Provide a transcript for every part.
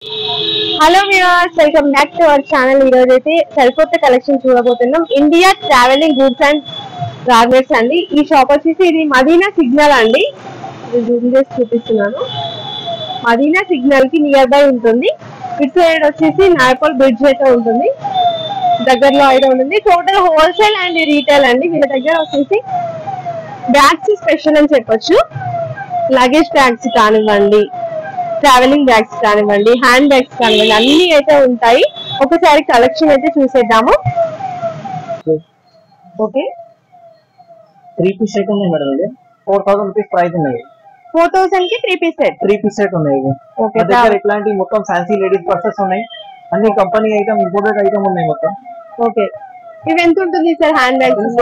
Hello viewers, welcome back to our channel. ఈ రోజు అయితే సరికొత్త కలెక్షన్ చూడబోతున్నాం. India travelling goods and garments అండి. ఈ షాప్ వచ్చేసి ఇది మదీనా సిగ్నల్ అండి. జూమ్ చేసి చూపిస్తున్నాను. మదీనా సిగ్నల్ కి నియర్ బై ఉంటుంది. ఇటు సైడ్ వచ్చేసి నార్పల్ బ్రిడ్జ్ అయితే ఉంటుంది, దగ్గరలో అయితే ఉంటుంది. టోటల్ హోల్సేల్ అండ్ రీటైల్ అండి. వీళ్ళ దగ్గర వచ్చేసి బ్యాగ్స్ స్పెషల్ అని చెప్పొచ్చు. లగేజ్ బ్యాగ్స్ కానివ్వండి, ట్రావెలింగ్ బ్యాగ్స్ కానివ్వండి, హ్యాండ్ బ్యాగ్స్ కానివ్వండి, అన్ని అయితే ఉంటాయి. ఒకసారి కలెక్షన్ అయితే చూసేద్దాము. ఓకే, 3 పీస్ సెట్ ఉన్నాయి మేడం. ఇది 4000 రూపీస్ ప్రైస్ ఉన్నాయి. 4000 కి 3 పీస్ సెట్ ఉన్నాయి. ఓకే, దగ్గర ఇట్లాంటి మొత్తం ఫ్యాన్సీ లేడీస్ పర్సెస్ ఉన్నాయి. అన్ని కంపెనీ ఐటమ్, ఇంపోర్టెడ్ ఐటమ్ ఉన్నాయి మొత్తం. ఓకే, ఇవి ఎంత ఉంటుంది సార్? హ్యాండ్ బ్యాగ్స్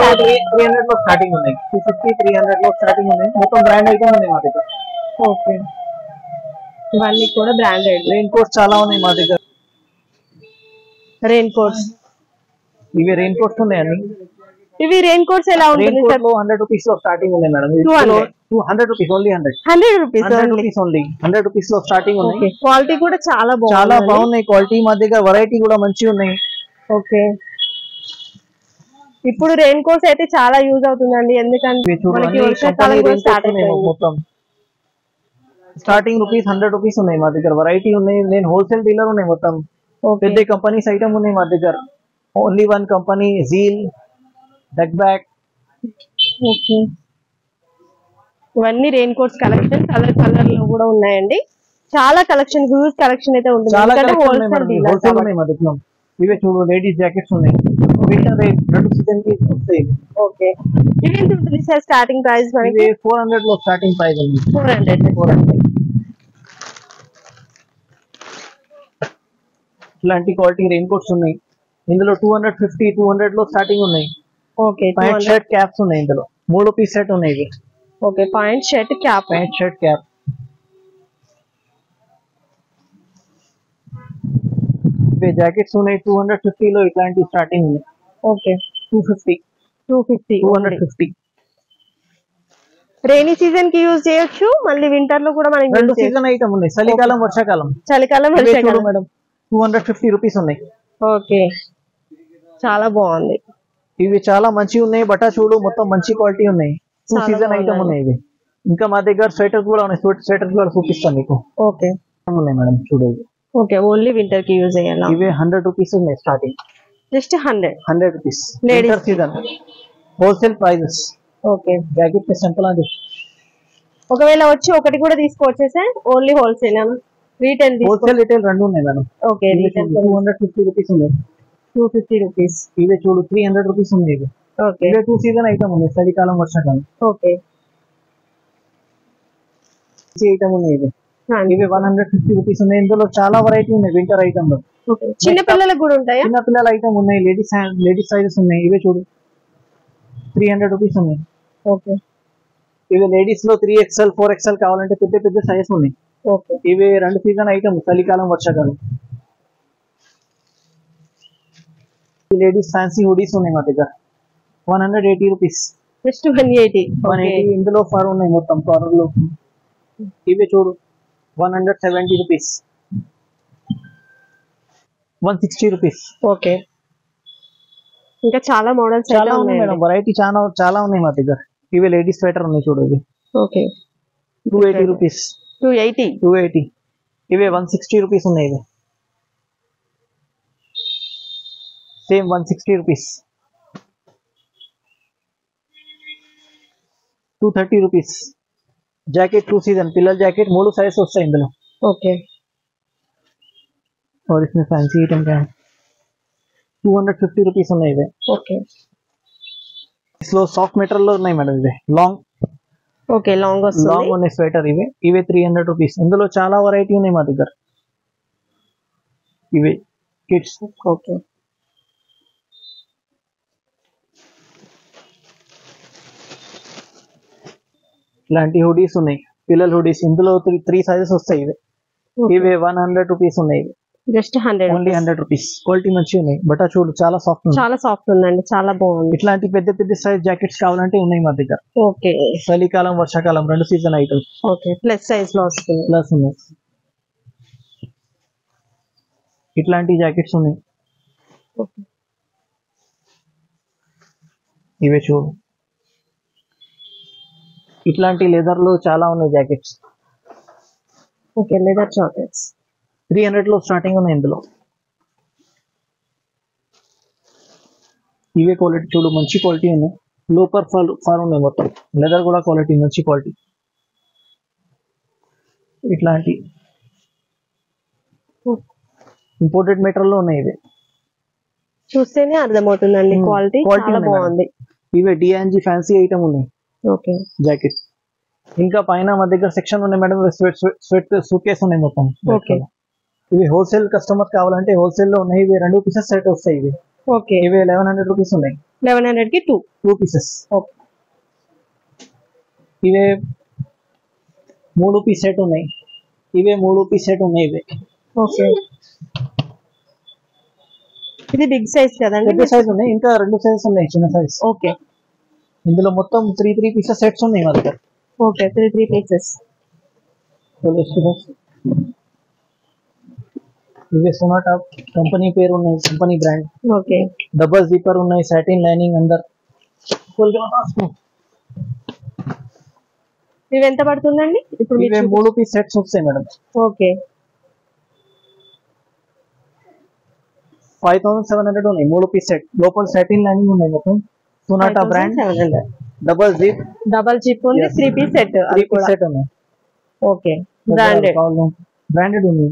300 లో స్టార్టింగ్ ఉన్నాయి. 250, 300 లో స్టార్టింగ్ ఉన్నాయి. మొత్తం బ్రాండ్ ఐటమ్ ఉన్నాయి మా దగ్గర. ఓకే, ఇవన్నీ కూడా బ్రాండెడ్. రెయిన్ కోట్స్ చాలా ఉన్నాయి మా దగ్గర. రెయిన్ కోట్స్, ఇవి రెయిన్ కోట్స్ ఉన్నాయండి. ఇవి రెయిన్ కోట్స్ ఎలా ఉంటుంది సార్? 100 రూపీస్ లో స్టార్టింగ్ ఉన్నాయి madam. 200 rupees only. 100 rupees only. 100 rupees లో స్టార్టింగ్ ఉన్నాయి. క్వాలిటీ కూడా చాలా బాగున్నాయి. క్వాలిటీ మా దగ్గర వెరైటీ కూడా మంచిగా ఉన్నాయి. ఓకే, ఇప్పుడు రెయిన్ కోట్స్ అయితే చాలా యూజ్ అవుతుందండి. ఎందుకంటే మనకి వర్షాకాలం కూడా స్టార్ట్ అవుతుంది. మొత్తం స్టార్టింగ్ రూపీస్ 100 రూపీస్ ఉన్నాయి మా దగ్గర. వెరైటీ ఉన్నాయి. నేను హోల్సేల్ డీలర్ ఉన్నాయి. మొత్తం పెద్ద కంపెనీస్ ఐటమ్ ఉన్నాయి మా దగ్గర. Only one company, Zeel, duck bag. Okay, ఇవన్నీ రెయిన్ కోట్స్ కలెక్షన్. కలర్ లో కూడా ఉన్నాయండి. చాలా కలెక్షన్, హ్యూజ్ కలెక్షన్ అయితే ఉంటుంది. హోల్సేల్ ఉన్నాయి మా దగ్గర. ఇవే చూడు, లేడీస్ జాకెట్స్ ఉన్నాయి. వింటర్ రెండు సీజన్ కి వస్తాయి. ఓకే, ఇవి ఎంత ఉంటుంది సార్ స్టార్టింగ్ ప్రైస్? మనకి 400 లో స్టార్టింగ్ ప్రైస్ ఉంది. 400. ఇలాంటి క్వాలిటీ రెయిన్ కోట్స్ ఉన్నాయి. ఇందులో 250, 200 లో స్టార్టింగ్ ఉన్నాయి. ఓకే, ప్యాంట్ షర్ట్ క్యాప్స్ ఉన్నాయి. ఇందులో 3 పీస్ సెట్ ఉన్నాయి ఇవి. Okay, pant shirt cap. Pant shirt cap. ఇవే జాకెట్స్ ఉన్నాయి. 250 లో ఇట్లాంటి స్టార్టింగ్ ఉన్నాయి. ఓకే, 250, 250. రైనీ సీజన్ కి యూజ్ చేయొచ్చు, మళ్ళీ వింటర్ లో కూడా మనకి రెండు సీజన్ ఐటమ్ ఉన్నాయి. చలికాలం, వర్షాకాలం. మేడం 250 రూపీస్ ఉన్నాయి. ఓకే, చాలా బాగుంది. ఇవి చాలా మంచిగా ఉన్నాయి. బట్టా చూడు, మొత్తం మంచి క్వాలిటీ ఉన్నాయి. 2 సీజన్ ఐటమ్ ఉన్నాయి ఇవి. ఇంకా మా దగ్గర స్వెటర్స్ కూడా ఉన్నాయి. స్వెటర్స్ కూడా చూపిస్తాను మీకు. ఓకే, ఉన్నాయి మేడం, చూడండి. ఓకే, ఓన్లీ వింటర్ కి యూజ్ చేయాలి. ఇవి 100 రూపీస్ ఉన్నాయి starting. Just 100 rupees. Winter season wholesale prices. Okay, jacket simple అది. ఒకవేళ వచ్చి ఒకటి కూడా తీసుకోవచ్చు sir? Only wholesale, retail? Wholesale, retail రెండు ఉన్నాయి మేడం. ఓకే, 250 రూపీస్ ఉన్నాయి. 250 రూపీస్. ఇవే చూడు, 300 రూపీస్ ఉన్నాయి ఇవి. ఓకే, ఇవే 2 సీజన్ ఐటమ్ ఉన్నాయి. చలికాలం, వర్షాకాలం. ఓకే, ఐటమ్ ఉన్నాయి ఇవి. ఇవి 150 రూపీస్ ఉన్నాయి. ఇందులో చాలా వెరైటీ ఉన్నాయి వింటర్ ఐటమ్ లో. చిన్న పిల్లలకు కూడా ఉంటాయా? చిన్న పిల్లల ఐటమ్ ఉన్నాయి. లేడీస్ సైజెస్ ఉన్నాయి. ఇవే చూడు, 300 రూపీస్ ఉన్నాయి. ఓకే, ఇవి లేడీస్ లో 3XL, 4XL కావాలంటే పెద్ద పెద్ద సైజెస్ ఉన్నాయి. ఓకే, ఇవి రెండు సీజన్ ఐటమ్, చలికాలం, వర్షాకాలం. లేడీస్ ఫ్యాన్సీ హుడీస్ ఉన్నాయి మా దగ్గర. 180 రూపీస్. జస్ట్ 180. ఇందులో ఫర్ ఉన్నాయి, మొత్తం ఫర్ లో. ఇవి చూడు, 170 రూపీస్. 160 రూపీస్. ఓకే, ఇంకా చాలా మోడల్స్ చాలా ఉన్నాయి మేడం. వెరైటీ చాలా ఉన్నాయి మా దగ్గర. ఇవి లేడీస్ స్వెటర్ ఉన్నాయి చూడు. ఇవి ఓకే, 280 రూపీస్. 280. ఇవి 160 రూపీస్ ఉన్నాయి. ఇవి same 160 rupees. 230 rupees. Jacket 2 season పిల్లల జాకెట్, 3 సైజెస్ వస్తాయి ఇందులో. ఓకే, और इसमें फैंसी आइटम क्या है? 250 రూపీస్ ఉన్నాయి ఇవి. ఓకే, इसలో సాఫ్ట్ మెటీరియల్ లో ఉన్నాయి మేడం. ఇవి లాంగ్. ఓకే, లాంగ్ ఉన్నాయి స్వెటర్. ఇవి 300 రూపీస్. ఇందులో చాలా వెరైటీ ఉన్నాయి మా దగ్గర. ఇవి కిడ్స్. ఓకే, ఇలాంటి హుడీస్ ఉన్నాయి, పిల్లల హుడీస్. ఇందులో 3 సైజెస్ వస్తాయి. ఇవి 100 రూపీస్ ఉన్నాయి. జస్ట్ 100. Only 100 rupees. క్వాలిటీ మంచిగా ఉన్నాయి. బట్ చూడు, చాలా సాఫ్ట్ ఉంది. చాలా సాఫ్ట్ ఉందండి, చాలా బాగుంది. ఇట్లాంటి పెద్ద పెద్ద సైజ్ జాకెట్స్ కావాలంటే ఉన్నాయి మా దగ్గర. ఓకే, చలికాలం, వర్షాకాలం రెండు season items. Okay, plus size లో వస్తుంది. ప్లస్ ఉన్నాయి. ఇట్లాంటి జాకెట్స్ ఉన్నాయి. ఓకే ఇవే చూడు, ఇట్లాంటి లెదర్ లో చాలా ఉన్నాయి జాకెట్స్. ఓకే లెదర్ జాకెట్స్ 300 లో స్టార్టింగ్ ఉన్నాయి ఇందులో. ఇవే క్వాలిటీ చూడు, మంచి క్వాలిటీ ఉన్నాయి. లోపర్ ఫార్ ఉన్నాయి మొత్తం. లెదర్ కూడా క్వాలిటీ మంచి క్వాలిటీ. ఇట్లాంటి ఇంపోర్టెడ్ మెటీరియల్ లో ఉన్నాయి ఇవి. చూస్తేనే అర్థమవుతుందండి క్వాలిటీ చాలా బాగుంది. ఇవే డిఎన్జి ఫ్యాన్సీ ఐటమ్ ఉన్నాయి. Okay jacket. ఇంకా పైన మా దగ్గర సెక్షన్ ఉన్నాయి మేడం, స్వెట్ సూట్ కేస్ ఉన్నాయి మొత్తం. ఓకే ఇవి హోల్సేల్ కస్టమర్ కావాలంటే హోల్సేల్ లో ఉన్నాయి. ఇవి 2 పీసెస్ సెట్ వస్తాయి. ఇవి ఓకే ఇవి 1100 రూపీస్ ఉన్నాయి. 1100 కి 2 పీసెస్. ఓకే ఇవే 3 పీస్ సెట్ ఉన్నాయి. ఇవే 3 పీస్ సెట్ ఉన్నాయి. ఇవే ఓకే ఇది బిగ్ సైజ్ కదండి? పెద్ద సైజ్ ఉన్నాయి, ఇంకా 2 సైజెస్ ఉన్నాయి చిన్న సైజ్. ఓకే ఇందులో మొత్తం 3 పీసెస్ సెట్స్ ఉన్నాయి మా దగ్గర. Okay 3 pieces. ఇవే సోనాటా కంపెనీ పేరు ఉన్నాయి, కంపెనీ బ్రాండ్. ఓకే డబల్ జీపర్ ఉన్నాయి, సాటిన్ లైనింగ్ అందర్. ఇవి ఎంత పడుతుందండి ఇప్పుడు? ఇవే 3 పీస్ సెట్స్ వస్తాయి మేడం. ఓకే 5700 ఉన్నాయి 3 పీస్ సెట్. లోపల సాటిన్ లైనింగ్ ఉన్నాయి మొత్తం. సోనాటా బ్రాండ్, 700. డబల్ జిప్ ఉంది. 3 పీస్ సెట్. 3 పీస్ సెట్ ఉన్నాయి. ఓకే బ్రాండెడ్ ఉంది.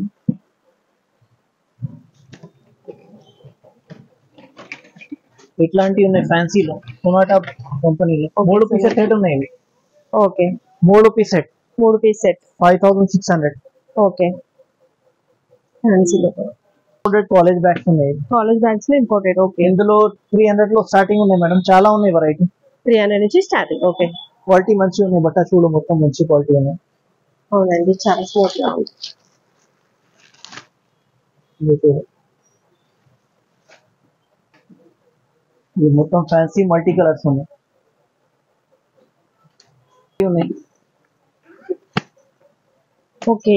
ఇట్లాంటివి ఉన్నాయి ఫ్యాన్సీలో, సోనాటా కంపెనీలో. 3 పీస్ సెట్ ఉన్నాయి ఇవి. Okay 3 piece set 5600. ఓకే ఫ్యాన్సీలో కాలేజ్ బ్యాగ్స్ ఉన్నాయి. కాలేజ్ బ్యాగ్స్ లో ఇంపోర్టెడ్. ఓకే ఇందులో 300 లో స్టార్టింగ్ ఉన్నాయి మేడం, చాలా ఉన్నాయి వెరైటీ. 300 నుంచి స్టార్టింగ్. ఓకే క్వాలిటీ మంచిగా ఉన్నాయి. బట్ట చూడు మొత్తం మంచి క్వాలిటీ ఉన్నాయి. అవునండి చాలా స్మూత్ గా ఉంది. ఇది మొత్తం ఫ్యాన్సీ మల్టీ కలర్స్ ఉన్నాయి. ఓకే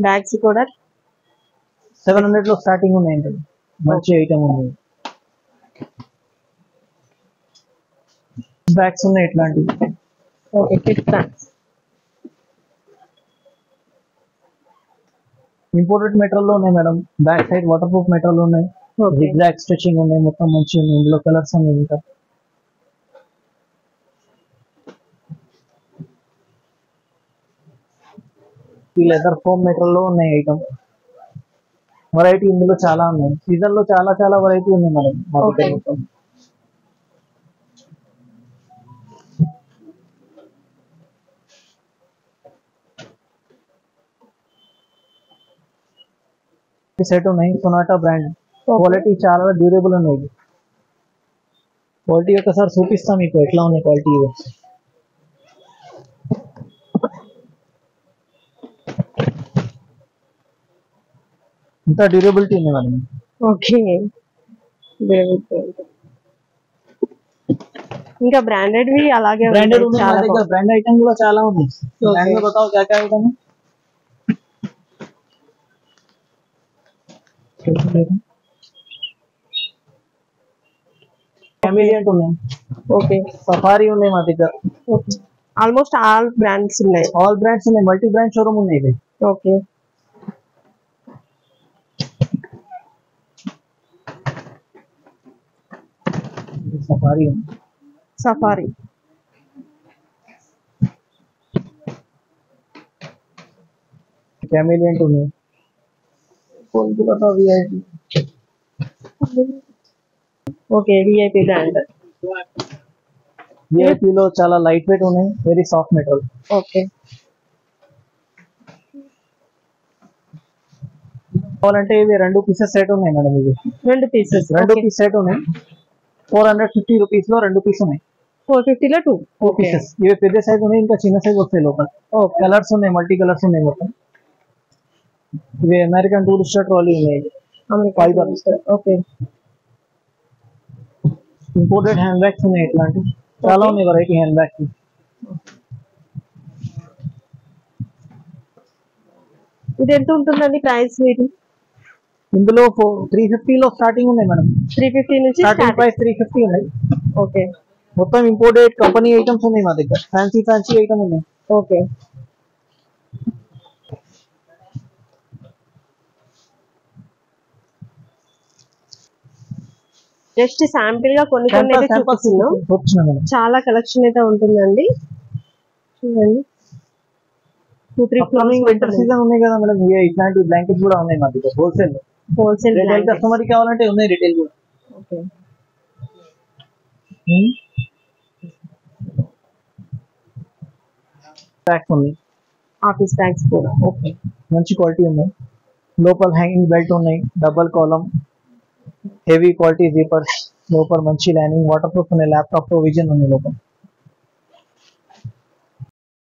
బ్యాగ్స్ కూడా 700 లో స్టార్టింగ్ ఉన్నాయి. మంచి ఐటమ్ ఉంది. బ్యాగ్స్ ఉన్నాయి ఇట్లాంటివి. Okay kid bags. Imported material లో ఉన్నాయి madam. Back side water proof material ఉన్నాయి. జిగ్జాగ్ స్టిచింగ్ ఉన్నాయి. మొత్తం మంచి ఉన్నాయి. ఇందులో కలర్స్ ఉన్నాయి. ఇంకా ఈ లెదర్ ఫోమ్ మెటీరియల్ లో ఉన్నాయి ఐటమ్. వెరైటీ ఇందులో చాలా ఉన్నాయి. సీజన్ లో చాలా చాలా వెరైటీ ఉన్నాయి మేడం మా దగ్గర మొత్తం. సెట్ ఉన్నాయి. సోనాటా బ్రాండ్. క్వాలిటీ చాలా డ్యూరబుల్ ఉన్నాయి. క్వాలిటీ ఒకసారి చూపిస్తా మీకు ఎట్లా ఉన్నాయి క్వాలిటీ. ఇంత డ్యూరబిలిటీ ఉంది మేడం. ఓకే ఇంకా బ్రాండెడ్ వి అలాగే బ్రాండెడ్ బ్రాండ్ ఐటమ్ కూడా చాలా ఉన్నాయి. బ్రాండ్ में बताओ क्या क्या आइटम है? कैमिलियंट ఉన్నాయి. ఓకే సఫారీ ఉన్నాయి మా దగ్గర. ఆల్మోస్ట్ ఆల్ బ్రాండ్స్ ఉన్నాయి. ఆల్ బ్రాండ్స్ ఉన్నాయి. మల్టీ బ్రాండ్ షోరూమ్ ఉన్నాయి ఇది. ఓకే సఫారీ कैमिलियंट ఉన్నాయి. कौन सी बताओ VIP. Okay VIP brand. VIP లో చాలా లైట్ వెయిట్ ఉన్నాయి. Very soft material. ఓకే కావాలంటే ఇవి 2 పీసెస్ సెట్ ఉన్నాయి మేడం. ఇవి 2 పీసెస్. 2 పీస్ సెట్ ఉన్నాయి. 450 రూపీస్ లో 2 పీస్ ఉన్నాయి. 450 లో 2 పీసెస్. ఇవి పెద్ద సైజ్ ఉన్నాయి, ఇంకా చిన్న సైజ్ వస్తాయి లోపల. కలర్స్ ఉన్నాయి, మల్టీ కలర్స్ ఉన్నాయి మొత్తం. ఇవి అమెరికన్ టూరిస్ట్ ట్రాలీ ఉన్నాయి. Fibre. Okay imported hand bags ఉన్నాయి. ఇట్లాంటి చాలా ఉన్నాయి వెరైటీ హ్యాండ్ బ్యాగ్స్. ఇది ఎంత ఉంటుందండి ప్రైస్? ఇందులో 350 లో స్టార్టింగ్ ఉన్నాయి మేడం. 350 నుంచి స్టార్టింగ్ ప్రైస్ 350 ఉన్నాయి. ఓకే. మొత్తం ఇంపోర్టెడ్ కంపెనీ ఐటమ్స్ ఉన్నాయి మా దగ్గర. ఫ్యాన్సీ ఐటమ్ ఉన్నాయి. ఓకే. జస్ట్ శాంపిల్ గా కొన్ని అయితే చూపిస్తున్నాం. చాలా కలెక్షన్ అయితే ఉంటుందండి. చూడండి 2-3 ఫ్లోర్స్ వింటర్ సీజన్ ఉన్నాయి కదా మేడం. ఇట్లాంటి బ్లాంకెట్స్ కూడా ఉన్నాయి మా దగ్గర. హోల్సేల్ రిటైల్ కస్టమర్ కి కావాలంటే ఉన్నాయి రిటైల్ కూడా. ఓకే. బ్యాగ్స్ ఉన్నాయి. ఆఫీస్ బ్యాగ్స్ కూడా ఓకే. మంచి క్వాలిటీ ఉన్నాయి. లోపల హ్యాంగింగ్ బెల్ట్ ఉన్నాయి. Double column heavy quality zippers. లోపల మంచి లైనింగ్ వాటర్ ప్రూఫ్ ఉన్నాయి. ల్యాప్టాప్ ప్రొవిజన్ ఉంది లోపల.